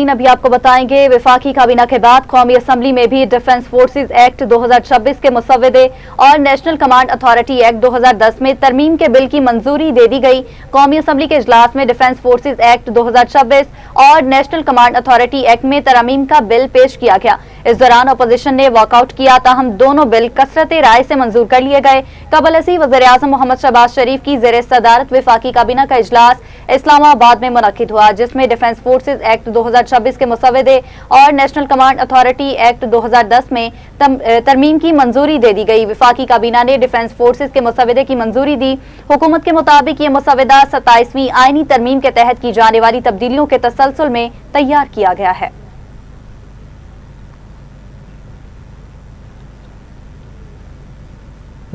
नाज़रीन, अभी आपको बताएंगे वफाकी काबीना के बाद कौमी असम्बली में भी डिफेंस फोर्सेज एक्ट 2026 के मुसव्वदे और नेशनल कमांड अथॉरिटी एक्ट 2010 में तरमीम के बिल की मंजूरी दे दी गई। कौमी असम्बली के इजलास में डिफेंस फोर्सेज एक्ट 2026 और नेशनल कमांड अथॉरिटी एक्ट में तरमीम का बिल पेश किया गया। इस दौरान अपोजिशन ने वॉकआउट किया, ताहम दोनों बिल कसरत राय से मंजूर कर लिए गए। कबल ऐसी वज़ीर-ए-आज़म मोहम्मद शहबाज शरीफ की ज़ेर सदारत वफाकी काबीना का इजलास इस्लामाबाद में मुनक्किद हुआ, जिसमें डिफेंस फोर्सेज एक्ट 2026 के मुसव्वदे और नेशनल कमांड अथॉरिटी एक्ट 2010 में तरमीम की मंजूरी दे दी गई। वफाकी काबीना ने डिफेंस फोर्सेज के मुसव्वदे की मंजूरी दी। हुकूमत के मुताबिक ये मुसव्वदा 27वीं आईनी तरमीम के तहत की जाने वाली तब्दीलियों के तसलसल में तैयार किया गया है।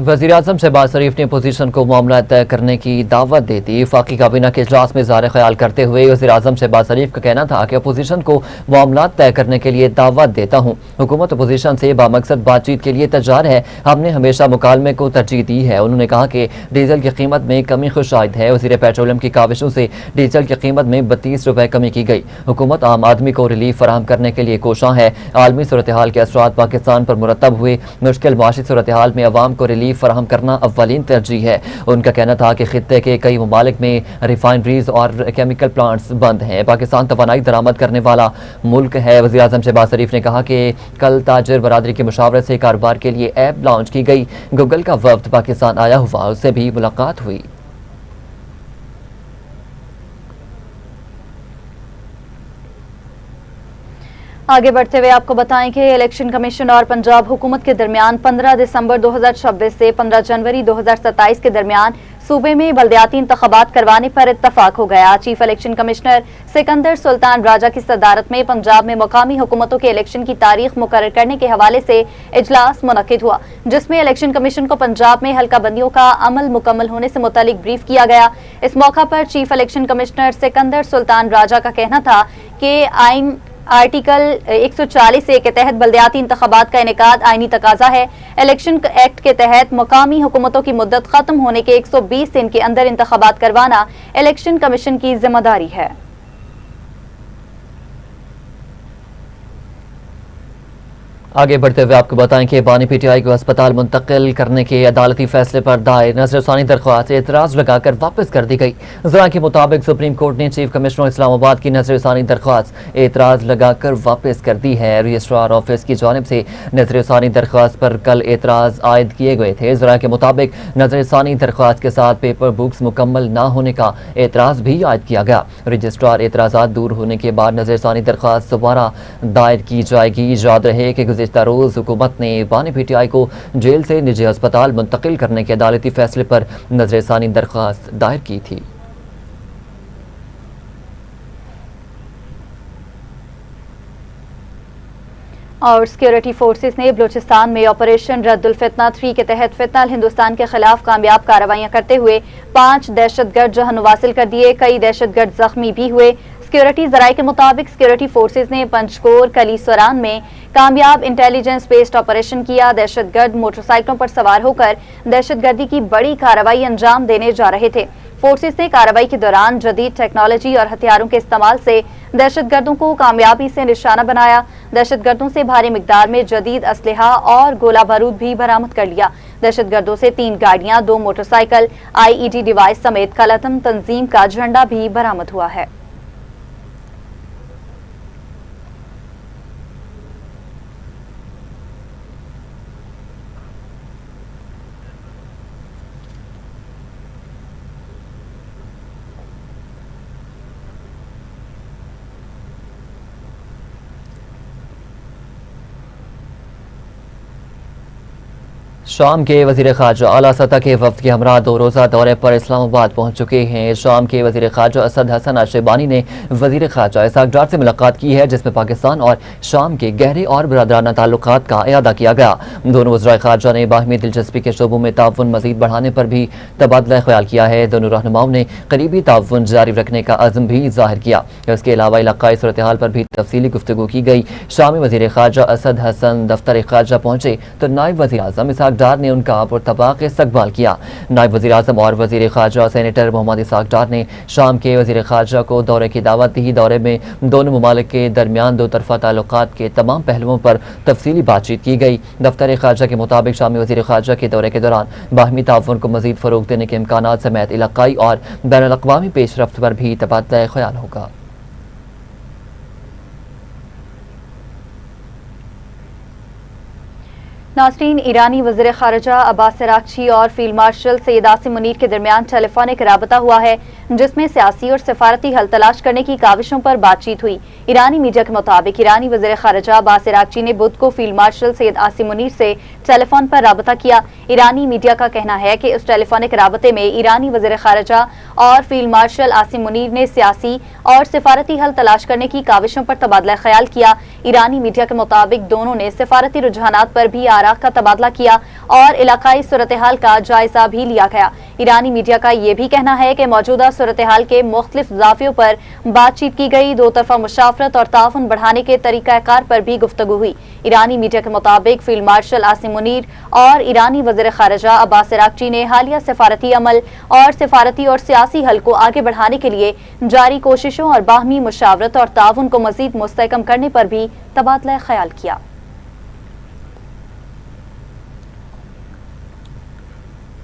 वज़ीर-ए-आज़म शहबाज शरीफ ने अपोजिशन को मामला तय करने की दावत दे दी। वफाकी काबीना के इजलास में इज़हार ख्याल करते हुए वज़ीर-ए-आज़म शहबाज शरीफ का कहना था कि अपोजिशन को मामला तय करने के लिए दावत देता हूँ। हुकूमत अपोजिशन से बामकसद बातचीत के लिए तैयार है। हमने हमेशा मुकालमे को तरजीह दी है। उन्होंने कहा कि डीजल की कीमत में कमी खुशाइद है। वज़ीर पेट्रोलियम की काविशों से डीजल की कीमत में 32 रुपये कमी की गई। हुकूमत आम आदमी को रिलीफ फराहम करने के लिए कोशां है। आलमी सूरत हाल के असरात पाकिस्तान पर मुरतब हुए मुश्किल माशी सूरत हाल में अवाम को रिलीफ फराहम करना अव्वलीन तरजीह है। उनका कहना था कि खित्ते के कई ममालिक में रिफाइनरीज और केमिकल प्लांट्स बंद हैं। पाकिस्तान तवानाई दरामद करने वाला मुल्क है। वज़ीर-ए-आज़म शहबाज शरीफ ने कहा कि कल ताजर बरादरी की मुशावरत से कारोबार के लिए ऐप लॉन्च की गई। गूगल का वफ्द पाकिस्तान आया हुआ, उससे भी मुलाकात हुई। आगे बढ़ते हुए आपको बताएं कि इलेक्शन कमीशन और पंजाब हुकूमत के दरमियान 15 दिसंबर 2026 से 15 जनवरी 2027 के दरमियान सूबे में बल्दियाती इंतखाबात करवाने पर इत्तफाक हो गया। Chief election commissioner Sikandar Sultan Raja की सदारत में पंजाब में मकामी हुकूमतों के इलेक्शन की तारीख मुकर्रर करने के हवाले से इजलास मुनक्किद हुआ, जिसमें इलेक्शन कमीशन को पंजाब में हल्का बंदियों का अमल मुकम्मल होने से मुतालिक ब्रीफ किया गया। इस मौका पर chief election commissioner Sikandar Sultan Raja का कहना था कि आइन आर्टिकल 140A के तहत बल्दियाती इंतखाबात का इनेकाद आईनी तकाजा है। इलेक्शन एक्ट के तहत मकामी हुकूमतों की मुद्दत खत्म होने के 120 दिन के अंदर इंतखाबात करवाना इलेक्शन कमीशन की जिम्मेदारी है। आगे बढ़ते हुए आपको बताएं कि बानी पीटीआई को अस्पताल मुंतकिल करने के अदालती फैसले पर दायर नजरसानी दरख्वास्त एतराज लगाकर वापस कर दी गई। ज़रा के मुताबिक सुप्रीम कोर्ट ने चीफ कमिश्नर इस्लामाबाद की नजरसानी दरख्वास्त एतराज लगाकर वापस कर दी है। रजिस्ट्रार ऑफिस की जानिब से नजरसानी दरख्वास्त पर कल एतराज आयद किए गए थे। ज़रा के मुताबिक नजरसानी दरख्वास्त के साथ पेपर बुक्स मुकम्मल न होने का एतराज भी आयद किया गया। रजिस्ट्रार एतराज़ात दूर होने के बाद नजरसानी दरख्वास्त दोबारा दायर की जाएगी। याद रहे कि गुज़िश्ता रोज़ हुकूमत ने बानी पीटीआई को जेल से निजी अस्पताल मुंतकिल करने के अदालती फैसले पर नजरसानी दरख्वास्त दायर की थी। और सिक्योरिटी फोर्सेस ने बलूचिस्तान में ऑपरेशन रद्दुल फितना 3 के तहत फितना हिंदुस्तान के खिलाफ कामयाब कार्रवाइयां करते हुए 5 दहशतगर्द जहन वासिल कर दिए। कई दहशतगर्द जख्मी भी हुए। सिक्योरिटी जराये के मुताबिक सिक्योरिटी फोर्सेज ने पंचकोर कलीसरान में कामयाब इंटेलिजेंस बेस्ड ऑपरेशन किया। दहशतगर्द मोटरसाइकिलों पर सवार होकर दहशतगर्दी की बड़ी कार्रवाई अंजाम देने जा रहे थे। फोर्सेस ने कार्रवाई के दौरान जदीद टेक्नोलॉजी और हथियारों के इस्तेमाल से दहशतगर्दों को कामयाबी से निशाना बनाया। दहशतगर्दों से भारी मिकदार में जदीद असलहा और गोला बारूद भी बरामद कर लिया। दहशतगर्दों से 3 गाड़ियां, 2 मोटरसाइकिल, IED डिवाइस समेत कलतम तंजीम का झंडा भी बरामद हुआ है। शाम के वज़ीर ख़ारजा आला सतह के वफ़द के हमरा 2 रोज़ा दौरे पर इस्लामाबाद पहुँच चुके हैं। शाम के वज़ीर ख़ारजा असद हसन अशरबानी ने वज़ीर ख़ारजा इसहाक़ डार से मुलाकात की है, जिसमें पाकिस्तान और शाम के गहरे और बरादराना ताल्लुकात का इयादा किया गया। दोनों वज़राए ख़ारजा ने बाहमी दिलचस्पी के शोबों में ताउन मज़ीद बढ़ाने पर भी तबादला ख्याल किया है। दोनों रहनुमाओं ने करीबी ताउन जारी रखने का अज़्म भी ज़ाहिर किया। इसके अलावा इलाक़ाई सूरत हाल पर भी तफसीली गुफ्तगू की गई। शामी वज़ीर ख़ारजा असद हसन दफ्तर ख़ारजा पहुँचे तो नायब वज़ीर आज़म इसहाक़ डार ने उनका पुरतबाक इस्तकबाल किया। नायब वज़ीर आज़म और वज़ीर ख़ारजा सेनेटर मोहम्मद इसाक डार ने शाम के वज़ीर ख़ारजा को दौरे की दावत दी। दौरे में दोनों ममालिक के दरमियान दो तरफ़ा ताल्लुकात के तमाम पहलुओं पर तफसीली बातचीत की गई। दफ्तर ख़ारजा के मुताबिक शामी वज़ीर ख़ारजा के दौरे के दौरान बाहमी ताउन को मज़ीद फ़रोग़ देने के इम्कानात समेत इलाक़ाई और बैनुल-अक़वामी पेशरफ्त पर भी तबादला ख़याल होगा। नाज़रीन, ईरानी वज़ीर ख़ारजा अब्बास अराग़ची और फील्ड मार्शल सैयद आसिम मुनीर के दरमियान टेलीफोनिक राबता हुआ है, जिसमें सियासी और सफारती हल तलाश करने की काविशों पर बातचीत हुई। ईरानी मीडिया के मुताबिक ईरानी वज़ीर ख़ारजा अब्बास अराग़ची ने बुध को फील्ड मार्शल सैयद आसिम मुनीर से टेलीफोन पर राबता किया। ईरानी मीडिया का कहना है कि इस टेलीफोनिक राबते में ईरानी वज़ीर ख़ारजा और फील्ड मार्शल आसिम मुनीर ने सियासी और सफारती हल तलाश करने की काविशों पर तबादला ख्याल किया। ईरानी मीडिया के मुताबिक दोनों ने सफारती रुझानात पर भी आरा का तबादला किया और इलाकाई सूरत हाल का जायजा भी लिया गया। ईरानी मीडिया का यह भी कहना है कि मौजूदा सूरत हाल के मुख्तलिफ ज़ावियों पर बातचीत की गई। दो तरफा मुशावरत और ताउन बढ़ाने के तरीक़ाकार पर भी गुफ्तगू हुई। ईरानी मीडिया के मुताबिक फील्ड मार्शल आसिम मुनीर और ईरानी वज़ीर ख़ारजा अब्बास अराग़ची ने हालिया सफारती अमल और सफारती और सियासी हल को आगे बढ़ाने के लिए जारी कोशिशों और बाहमी मुशावरत और ताउन को मज़ीद मुस्तहकम करने पर भी तबादला ख्याल किया।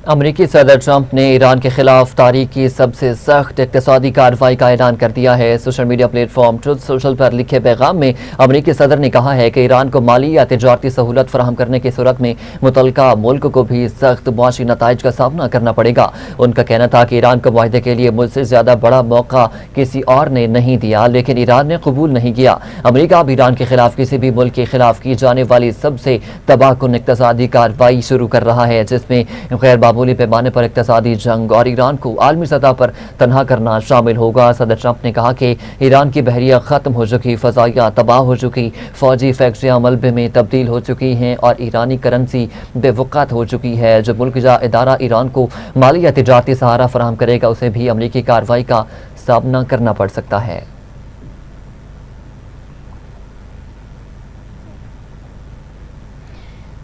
अमरीकी सदर ट्रंप ने ईरान के खिलाफ तारीख की सबसे सख्त इक़्तिसादी कार्रवाई का ऐलान कर दिया है। Social media platform truth social पर लिखे पैगाम में अमरीकी सदर ने कहा है कि ईरान को माली या तिजारती सहूलत फराहम करने की सूरत में मुतल्लिका मुल्क को भी सख्त मुआशी नताइज का सामना करना पड़ेगा। उनका कहना था कि ईरान को मुआहदे के लिए मुझसे ज़्यादा बड़ा मौका किसी और ने नहीं दिया, लेकिन ईरान ने कबूल नहीं किया। अमरीका अब ईरान के खिलाफ किसी भी मुल्क के खिलाफ की जाने वाली सबसे तबाहकुन इक़्तिसादी कार्रवाई शुरू कर रहा है, जिसमें गैर मामूली पैमाने पर इक़्तिसादी जंग और ईरान को आलमी सतह पर तनहा करना शामिल होगा। सदर ट्रंप ने कहा कि ईरान की बहरिया ख़त्म हो चुकी, फ़ज़ाइया तबाह हो चुकी, फ़ौजी फैक्ट्रियाँ मलबे में तब्दील हो चुकी हैं और ईरानी करेंसी बेवक़्त हो चुकी है। जो मुल्क या इदारा ईरान को माली या तिजारती सहारा फराहम करेगा, उसे भी अमरीकी कार्रवाई का सामना करना पड़ सकता है।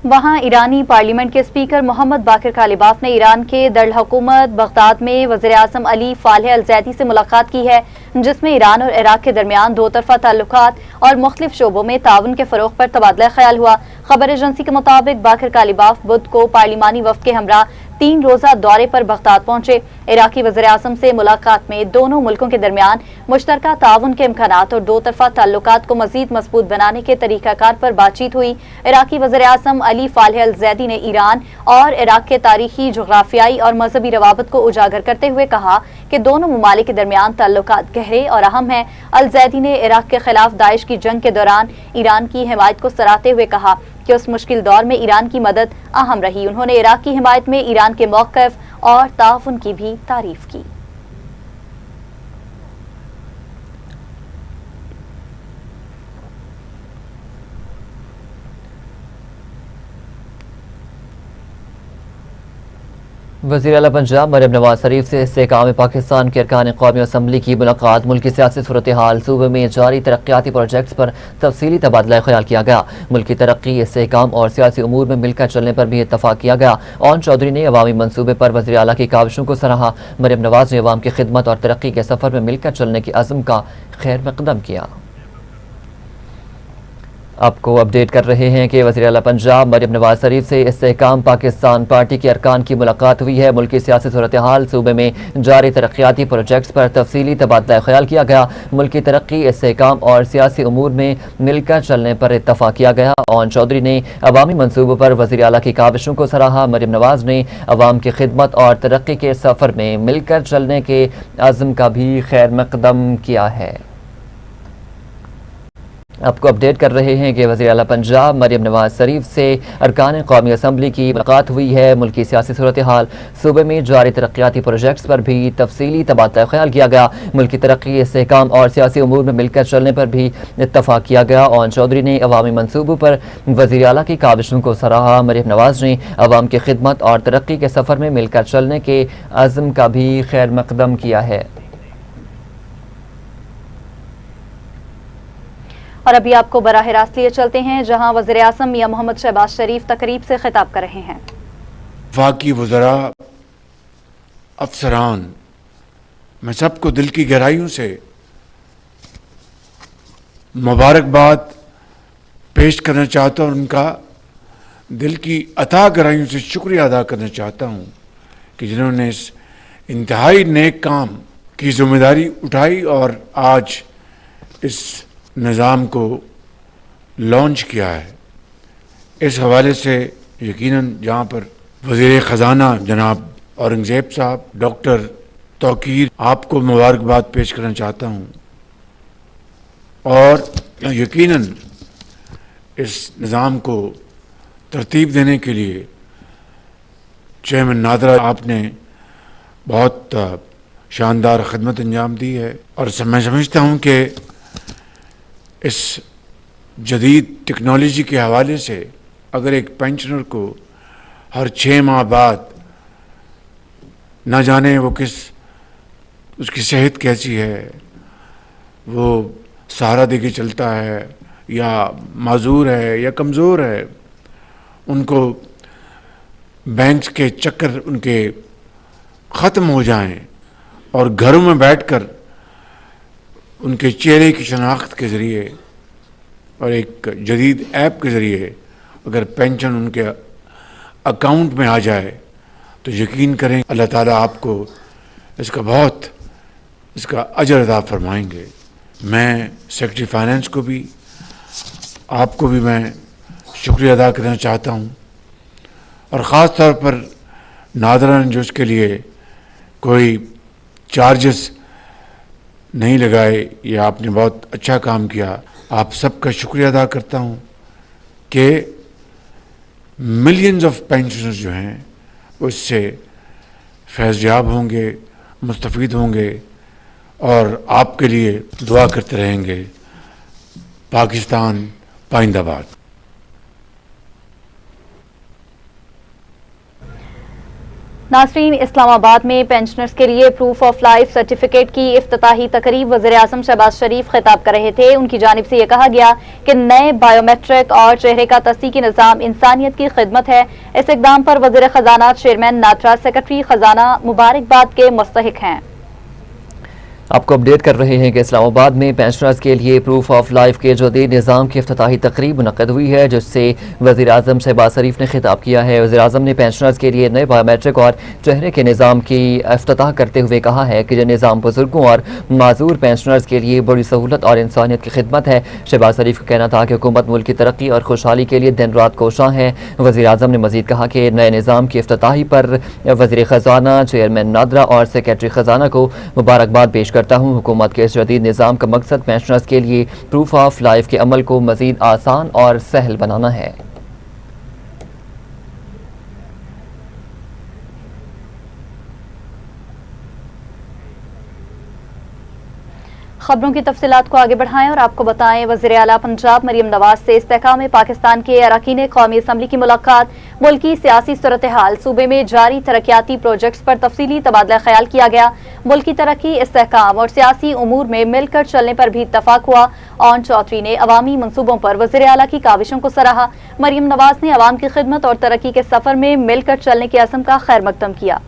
वहाँ ईरानी पार्लियामेंट के स्पीकर मोहम्मद बाकिर कालिबाफ ने ईरान के दरुल हुकूमत बगदाद में वज़ीर आज़म अली फालह अल ज़ैदी से मुलाकात की है, जिसमें ईरान और इराक के दरमियान दो तरफा ताल्लुकात और मुख्तलिफ शोबों में ताउन के फ़रोग़ पर तबादला ख्याल हुआ। खबर एजेंसी के मुताबिक बाकिर कालिबाफ बुध को पार्लिमानी वफ़द के हमरा 3 रोज़ा दौरे पर बगदाद पहुंचे। इराकी वज़ीर आज़म से मुलाकात में दोनों मुल्कों के दरमियान मुश्तरका ताउन के इम्कानात और दो तरफा ताल्लुकात को मज़ीद मजबूत बनाने के तरीक़ाकार पर बातचीत हुई। इराकी वज़ीर आज़म अली फालह अल ज़ैदी ने ईरान और इराक के तारीखी, जोग्राफियाई और मजहबी रवाबत को उजागर करते हुए कहा कि दोनों ममालिक के दरमियान ताल्लुकात गहरे और अहम हैं। अल ज़ैदी ने इराक के खिलाफ दाइश की जंग के दौरान ईरान की हिमायत को सराहते हुए कहा कि उस मुश्किल दौर में ईरान की मदद अहम रही। उन्होंने इराक की हिमायत में ईरान के मौक़िफ़ और ताउन की भी तारीफ की। वज़ीर आला पंजाब मरियम नवाज शरीफ से इस्तेहकाम पाकिस्तान के अरकान कौमी असम्बली की मुलाकात। मुल्क की सियासी सूरत हाल, सूबे में जारी तरक्याती प्रोजेक्ट्स पर तफसीली तबादला ख्याल किया गया। मुल्क की तरक्की, इस्तेहकाम और सियासी उमूर में मिलकर चलने पर भी इत्तफाक किया गया। ओन चौधरी ने अवामी मनसूबे पर वज़ीर आला की काविशों को सराहा। मरियम नवाज ने अवाम की खिदमत और तरक्की के सफ़र में मिलकर चलने के अज़्म का खैर मकदम किया। आपको अपडेट कर रहे हैं कि वज़ीर आला पंजाब मरियम नवाज शरीफ से इस्तेहकाम पाकिस्तान पार्टी के अरकान की मुलाकात हुई है। मुल्क की सियासी सूरत हाल, सूबे में जारी तरक्याती प्रोजेक्ट्स पर तफसीली तबादला ख्याल किया गया। मुल्क की तरक्की, इस्तेहकाम और सियासी उमूर में मिलकर चलने पर इत्तफाक किया गया। ओन चौधरी ने अवामी मनसूबों पर वज़ीर आला की काविशों को सराहा। मरियम नवाज ने अवाम की खिदमत और तरक्की के सफ़र में मिलकर चलने के अज़्म का भी खैर मकदम किया है। आपको अपडेट कर रहे हैं कि वज़ीर आला पंजाब मरियम नवाज शरीफ से अरकान कौमी असम्बली की मुलाकात हुई है। मुल्क की सियासी सूरत हाल, सूबे में जारी तरक्याती प्रोजेक्ट्स पर भी तफसीली तबादला ख्याल किया गया। मुल्क की तरक्की, इस्तेहकाम और सियासी उमूर में मिलकर चलने पर भी इत्तफाक किया गया। ओन चौधरी ने अवामी मनसूबों पर वज़ीर आला की काविशों को सराहा। मरियम नवाज ने अवाम की खिदमत और तरक्की के सफ़र में मिलकर चलने के अज़्म का भी खैर मकदम किया है। और अभी आपको बराह रास्त लिए चलते हैं, जहां वज़ीर आज़म मियां मोहम्मद शहबाज शरीफ तकरीब से खिताब कर रहे हैं। वफाकी वज़रा, अफसरान, मैं सबको दिल की गहराइयों से मुबारकबाद पेश करना चाहता हूँ, उनका दिल की अथाह गहराइयों से शुक्रिया अदा करना चाहता हूँ कि जिन्होंने इस इंतहाई नेक काम की जिम्मेदारी उठाई और आज इस निज़ाम को लॉन्च किया है। इस हवाले से यकीनन जहाँ पर वज़ीर ख़ज़ाना जनाब औरंगज़ेब साहब, डॉक्टर तौकीर, आपको मुबारकबाद पेश करना चाहता हूँ और यकीनन इस निज़ाम को तरतीब देने के लिए चेयरमैन नादरा, आपने बहुत शानदार खिदमत अंजाम दी है और मैं समझता हूँ कि इस जदीद टेक्नोलॉजी के हवाले से अगर एक पेंशनर को हर 6 माह बाद ना जाने वो उसकी सेहत कैसी है, वो सहारा दे के चलता है या माजूर है या कमज़ोर है, उनको बैंक के चक्कर उनके ख़त्म हो जाएं और घरों में बैठकर उनके चेहरे की शनाख्त के ज़रिए और एक जदीद ऐप के ज़रिए अगर पेंशन उनके अकाउंट में आ जाए तो यकीन करें अल्लाह ताला आपको इसका अजर अदा फरमाएंगे। मैं सेक्रेटरी फाइनेंस को भी, आपको भी मैं शुक्रिया अदा करना चाहता हूँ और ख़ास तौर पर नादरा ने जो उसके लिए कोई चार्जेस नहीं लगाए, ये आपने बहुत अच्छा काम किया। आप सबका शुक्रिया अदा करता हूँ कि मिलियंस ऑफ पेंशनर्स जो हैं उससे फैज़याब होंगे, मुस्तफ़ीद होंगे और आपके लिए दुआ करते रहेंगे। पाकिस्तान पाइंदाबाद। नाज़रीन, इस्लामाबाद में पेंशनर्स के लिए प्रूफ ऑफ लाइफ सर्टिफिकेट की इफ्तिताही तकरीब वज़ीर आज़म शहबाज शरीफ खिताब कर रहे थे। उनकी जानिब से यह कहा गया कि नए बायोमेट्रिक और चेहरे का तस्दीकी निज़ाम इंसानियत की खिदमत है। इस इक़दाम पर वज़ीर ख़ज़ाना चेयरमैन नादरा सेक्रेटरी ख़ज़ाना मुबारकबाद के मुस्तहिक हैं। आपको अपडेट कर रहे हैं कि इस्लामाबाद में पेंशनर्स के लिए प्रूफ ऑफ लाइफ के जदीद निज़ाम की इफ्तिताही तकरीब मुनक़्क़द हुई है, जिससे वज़ीर आज़म शहबाज शरीफ ने खिताब किया है। वज़ीर आज़म ने पेंशनर्स के लिए नए बायोमेट्रिक और चेहरे के निज़ाम की इफ्तिताह करते हुए कहा है कि यह निज़ाम बुजुर्गों और माजूर पेंशनर्स के लिए बड़ी सहूलत और इंसानियत की खिदमत है। शहबाज शरीफ का कहना था कि हुकूमत मुल्क की तरक्की और खुशहाली के लिए दिन रात कोशां है। वज़ीर आज़म ने मज़ीद कहा कि नए निज़ाम की इफ्तिताही पर वज़ीर ख़ज़ाना, चेयरमैन नादरा और सेक्रेटरी ख़ज़ाना को मुबारकबाद पेश करता हूँ। हुकूमत के इस जदीद निज़ाम का मकसद पेंशनर्स के लिए प्रूफ ऑफ लाइफ के अमल को मज़ीद आसान और सहल बनाना है। खबरों की तफसीलात को आगे बढ़ाएं और आपको बताएं, वज़ीर आला पंजाब मरियम नवाज से इस्तेहकाम पाकिस्तान के अरकान कौमी असम्बली की मुलाकात। मुल्की सियासी सूरत हाल, सूबे में जारी तरक्याती प्रोजेक्ट्स पर तफसीली तबादला ख्याल किया गया। मुल्की तरक्की, इस्तेहकाम और सियासी उमूर में मिलकर चलने पर भी इत्तफाक हुआ। ओन चौधरी ने अवामी मनसूबों पर वज़ीर आला की काविशों को सराहा। मरियम नवाज ने अवाम की खिदमत और तरक्की के सफर में मिलकर चलने के अज़्म का खैर मकदम किया।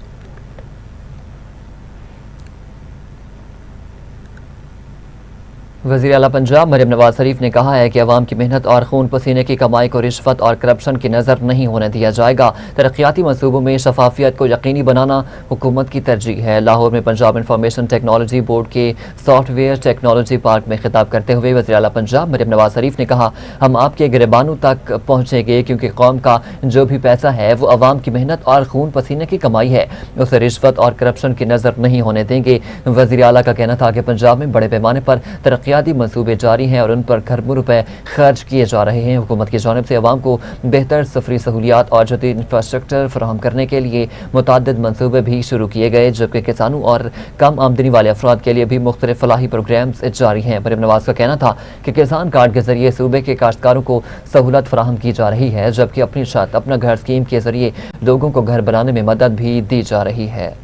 वज़ीर आला पंजाब मरियम नवाज शरीफ ने कहा है कि अवाम की मेहनत और खून पसीने की कमाई को रिश्वत और करप्शन की नज़र नहीं होने दिया जाएगा। तरक्याती मनसूबों में शफाफियत को यकीनी बनाना हुकूमत की तरजीह है। लाहौर में पंजाब इंफॉर्मेशन टेक्नोलॉजी बोर्ड के सॉफ्टवेयर टेक्नोलॉजी पार्क में खिताब करते हुए वज़ीर आला पंजाब मरियम नवाज शरीफ ने कहा, हम आपके गिरबानों तक पहुँचेंगे क्योंकि कौम का जो भी पैसा है वो अवाम की मेहनत और खून पसीने की कमाई है, उसे रिश्वत और करप्शन की नज़र नहीं होने देंगे। वज़ीर आला का कहना था कि पंजाब में बड़े पैमाने पर तरक्याती मंसूबे जारी हैं और उन पर खरबों रुपए खर्च किए जा रहे हैं। हुकूमत की जानिब से अवाम को बेहतर सफरी सहूलियात और जदीद इंफ्रास्ट्रक्चर फराहम करने के लिए मुतअद्दिद मंसूबे भी शुरू किए गए, जबकि किसानों और कम आमदनी वाले अफराद के लिए भी मुख्तलिफ फलाही प्रोग्राम्स जारी हैं। मरियम नवाज का कहना था कि किसान कार्ड के जरिए सूबे के काश्तकारों को सहूलत फराहम की जा रही है, जबकि अपनी छत अपना घर स्कीम के जरिए लोगों को घर बनाने में मदद भी दी जा रही है।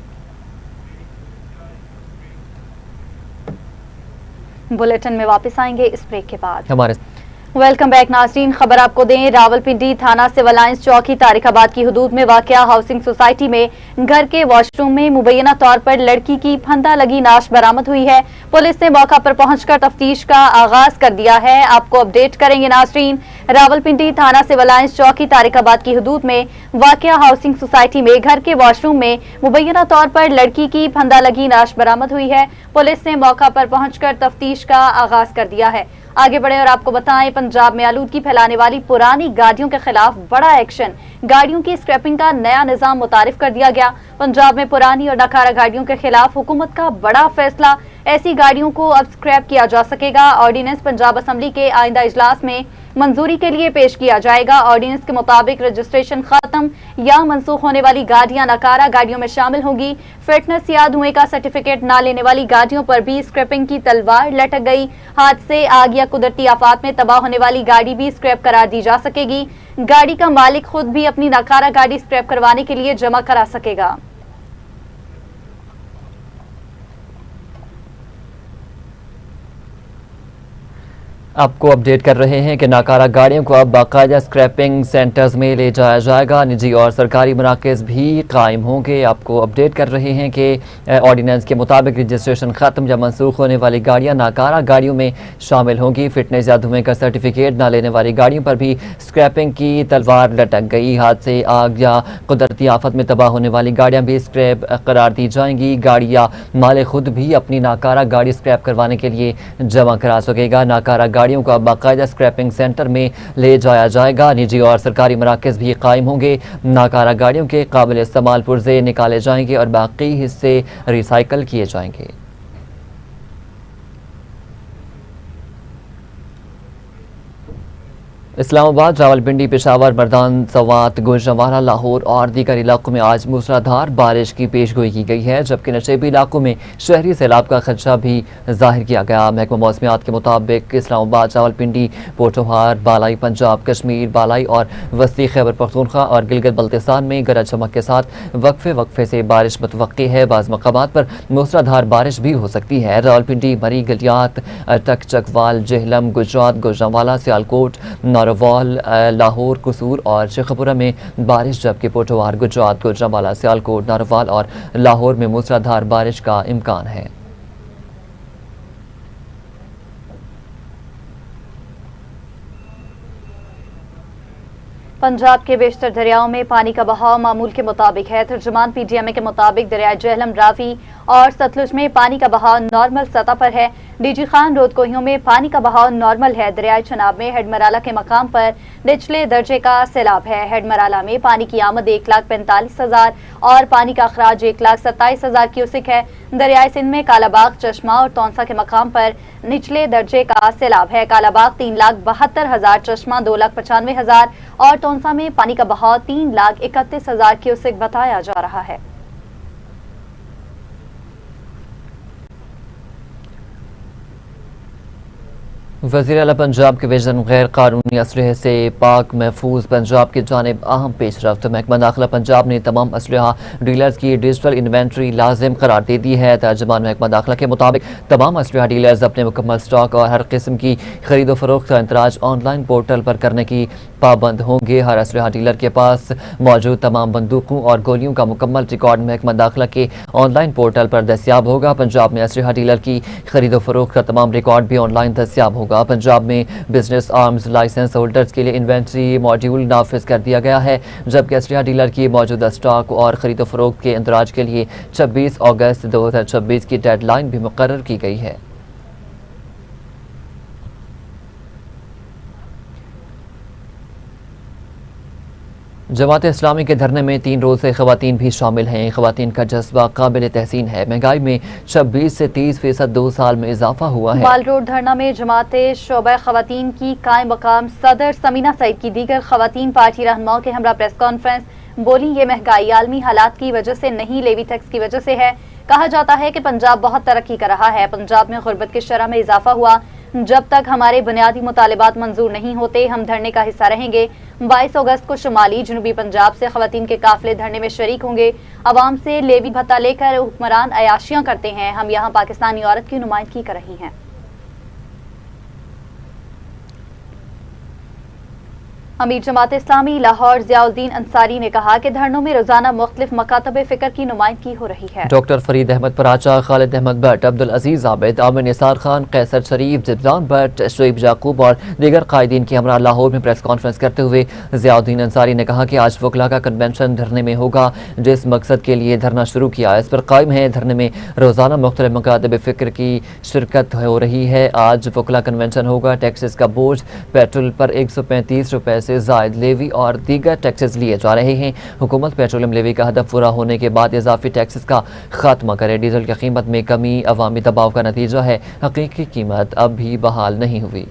बुलेटिन में वापस आएंगे इस ब्रेक के बाद। वेलकम बैक नाज़रीन। खबर आपको दें, रावलपिंडी थाना सिविल लाइंस चौकी तारिकाबाद की हदूद में वाक़या हाउसिंग सोसाइटी में घर के वॉशरूम में मुबैना तौर पर लड़की की फंदा लगी नाश बरामद हुई है। पुलिस ने मौका पर पहुंचकर तफ्तीश का आगाज कर दिया है। आपको अपडेट करेंगे नाज़रीन। रावलपिंडी थाना सिविल लाइंस चौकी तारिकाबाद की हदूद में वाक़या हाउसिंग सोसाइटी में घर के वॉशरूम में मुबैना तौर पर लड़की की फंदा लगी नाश बरामद हुई है। पुलिस ने मौका पर पहुंचकर तफ्तीश का आगाज कर दिया है। आगे बढ़े और आपको बताएं, पंजाब में आलूदगी फैलाने वाली पुरानी गाड़ियों के खिलाफ बड़ा एक्शन। गाड़ियों की स्क्रैपिंग का नया निजाम मुतारिफ कर दिया गया। पंजाब में पुरानी और नकारा गाड़ियों के खिलाफ हुकूमत का बड़ा फैसला। ऐसी गाड़ियों को अब स्क्रैप किया जा सकेगा। ऑर्डिनेंस पंजाब असेंबली के आइंदा इजलास में मंजूरी के लिए पेश किया जाएगा। ऑर्डिनेंस के मुताबिक रजिस्ट्रेशन खत्म या मनसूख होने वाली गाड़ियां नकारा गाड़ियों में शामिल होंगी। फिटनेस या धुएं का सर्टिफिकेट न लेने वाली गाड़ियों पर भी स्क्रैपिंग की तलवार लटक गई। हादसे, आग या कुदरती आफात में तबाह होने वाली गाड़ी भी स्क्रैप करार दी जा सकेगी। गाड़ी का मालिक खुद भी अपनी नकारा गाड़ी स्क्रैप करवाने के लिए जमा करा सकेगा। आपको अपडेट कर रहे हैं कि नाकारा गाड़ियों को अब बाकायदा स्क्रैपिंग सेंटर्स में ले जाया जाएगा। निजी और सरकारी मराकज़ भी कायम होंगे। आपको अपडेट कर रहे हैं कि ऑर्डिनेंस के मुताबिक रजिस्ट्रेशन ख़त्म या मनसूख होने वाली गाड़ियां नाकारा गाड़ियों में शामिल होंगी। फिटनेस या धुएं का सर्टिफिकेट ना लेने वाली गाड़ियों पर भी स्क्रैपिंग की तलवार लटक गई। हादसे, आग या कुदरती आफत में तबाह होने वाली गाड़ियाँ भी स्क्रैप करार दी जाएंगी। गाड़ी या मालिक खुद भी अपनी नाकारा गाड़ी स्क्रैप करवाने के लिए जमा करा सकेगा। नाकारा गाड़ियों को बाकायदा स्क्रैपिंग सेंटर में ले जाया जाएगा। निजी और सरकारी मराकज़ भी कायम होंगे। नाकारा गाड़ियों के काबिल इस्तेमाल पुर्जे निकाले जाएंगे और बाकी हिस्से रिसाइकल किए जाएंगे। इस्लामाबाद, रावलपिंडी, पेशावर, मर्दान, सवात, गुजरांवाला, लाहौर और दीगर इलाकों में आज मूसलाधार बारिश की पेशगोई की गई है, जबकि नशेबी इलाकों में शहरी सैलाब का खदशा भी जाहिर किया गया। महकमा मौसमियात के मुताबिक इस्लामाबाद, रावलपिंडी, पोठोहार, बालाई पंजाब, कश्मीर, बालाई और वस्ती खैबर पख्तूनख्वा और गिलगित बल्तिस्तान में गरज चमक के साथ वक्फे से बारिश मुतवक्की है। बाज़ मकामात पर मूसलाधार बारिश भी हो सकती है। रावलपिंडी, मरी, गलियात, अटक, चकवाल, जेहलम, गुजरात, गुजरांवाला, सियालकोट, नारोवाल, लाहौर, कसूर और शेखपुरा में बारिश, जबकि पोठोहार, गुजरात, गुजरांवाला, सियालकोट, नारोवाल और लाहौर में मूसलाधार बारिश का इम्कान है। पंजाब के बेशतर दरियाओं में पानी का बहाव मामूल के मुताबिक है। तर्जुमान PTMA के मुताबिक दरिया जेहलम, रावी और सतलुज में पानी का बहाव नॉर्मल सतह पर है। डीजी खान रोड कोहियों में पानी का बहाव नॉर्मल है। दरियाई चनाब में हेडमराला के मकाम पर निचले दर्जे का सैलाब है। हेडमराला में पानी की आमद 1,45,000 और पानी का अखराज 1,27,000 क्यूसिक है। दरियाई सिंध में कालाबाग, चश्मा और तौंसा के मकाम पर निचले दर्जे का सैलाब है। कालाबाग 3,72,000, चश्मा 2,95,000 और तौंसा में पानी का बहाव 3,31,000 क्यूसिक बताया जा रहा है। वज़ीर आला पंजाब के विजन गैर कानूनी असलहे से पाक महफूज पंजाब की जानिब अहम पेशरफ्त। महकमा दाखिला पंजाब ने तमाम असलहा डीलर्स की डिजिटल इन्वेंट्री लाजिम करार दे दी है। तर्जुमान महकमा दाखिला के मुताबिक तमाम असलहा डीलर्स अपने मुकम्मल स्टॉक और हर किस्म की खरीदो फरोख्त का इंतराज ऑनलाइन पोर्टल पर करने की पाबंद होंगे। हर असलहा डीलर के पास मौजूद तमाम बंदूकों और गोलियों का मुकम्मल रिकॉर्ड महकमा दाखिला के ऑनलाइन पोर्टल पर दस्तियाब होगा। पंजाब में असलहा डीलर की खरीदो फरोख्त का तमाम रिकॉर्ड भी ऑनलाइन दस्तियाब होगा। पंजाब में बिजनेस आर्म्स लाइसेंस होल्डर्स के लिए इन्वेंट्री मॉड्यूल नाफिज कर दिया गया है, जबकि असलहा डीलर की मौजूदा स्टॉक और खरीदो फरोख्त के इंदराज के लिए 26 अगस्त 2026 की डेडलाइन भी मुकर्रर की गई है। जमात इस्लामी के धरने में 3 रोज़ से ख़वातीन भी शामिल हैं। ख़वातीन का जज्बा काबिल तहसीन है। महंगाई में 26 से 30% 2 साल में इजाफा हुआ है। बाल रोड धरना में जमात शोबा ख़वातीन की कायम मकाम सदर समीना सईद की दीगर ख़वातीन पार्टी रहनुमाओं के हमरा प्रेस कॉन्फ्रेंस बोली, ये महंगाई आलमी हालात की वजह से नहीं, लेवी टैक्स की वजह से है। कहा जाता है कि पंजाब बहुत तरक्की कर रहा है। पंजाब में गुर्बत की शरह में इजाफा हुआ। जब तक हमारे बुनियादी मुतालिबात मंजूर नहीं होते हम धरने का हिस्सा रहेंगे। 22 अगस्त को शुमाली जनूबी पंजाब से ख़वातीन के काफिले धरने में शरीक होंगे। अवाम से लेवी भत्ता लेकर हुक्मरान अयाशियां करते हैं। हम यहाँ पाकिस्तानी औरत की नुमाइंदगी कर रही हैं। अमीर जमात इस्लामी लाहौर ज़ियाउद्दीन अंसारी ने कहा कि धरनों में रोजाना मुख्तलिफ मकातब फ़िक्र की नुमाइंदगी हो रही है। डॉक्टर फरीद अहमद पराचा, खालिद अहमद भट्ट, अब्दुल अजीज आबिद, आमिर निसार खान, कैसर शरीफ, जिब्रान भट्ट, शुएब याकूब और दीगर कायदीन की हमरा लाहौर में प्रेस कॉन्फ्रेंस करते हुए ज़ियाउद्दीन अंसारी ने कहा कि आज वकला का कन्वेंशन धरने में होगा। जिस मकसद के लिए धरना शुरू किया इस पर कायम है। धरने में रोजाना मुख्तलिफ मकातब फ़िक्र की शिरकत हो रही है। आज वकला कन्वेंशन होगा। टैक्सेस का बोझ पेट्रोल पर 135 रुपए से जायद लेवी और दीगर टैक्सेस लिए जा रहे हैं। हुकूमत पेट्रोलियम लेवी का हदफ पूरा होने के बाद इजाफी टैक्सेस का खात्मा करे। डीजल की कीमत में कमी अवामी दबाव का नतीजा है। हकीकी कीमत अब भी बहाल नहीं हुई।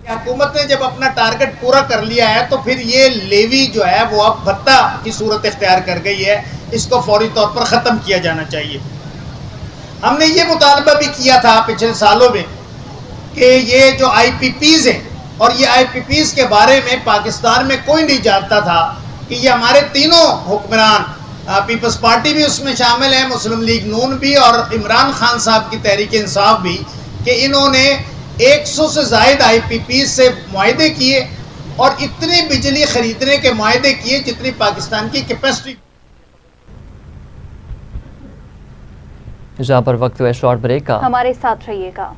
हुकूमत ने जब अपना टारगेट पूरा कर लिया है तो फिर ये लेवी जो है वो अब भत्ता की सूरत इख्तियार कर गई है। इसको फौरी तौर पर ख़त्म किया जाना चाहिए। हमने ये मुतालबा भी किया था पिछले सालों में कि ये जो IPPs हैं और ये IPPs के बारे में पाकिस्तान में कोई नहीं जानता था कि ये हमारे तीनों हुक्मरान, पीपल्स पार्टी भी उसमें शामिल है, मुस्लिम लीग नून भी और इमरान खान साहब की तहरीक इंसाफ भी, कि इन्होंने 100 से ज़ायद IPPs से मुआहदे किए और इतनी बिजली खरीदने के मुआहदे किए जितनी पाकिस्तान की कैपेसिटी। जहाँ पर वक्त हुआ शॉर्ट ब्रेक का, हमारे साथ रहिएगा।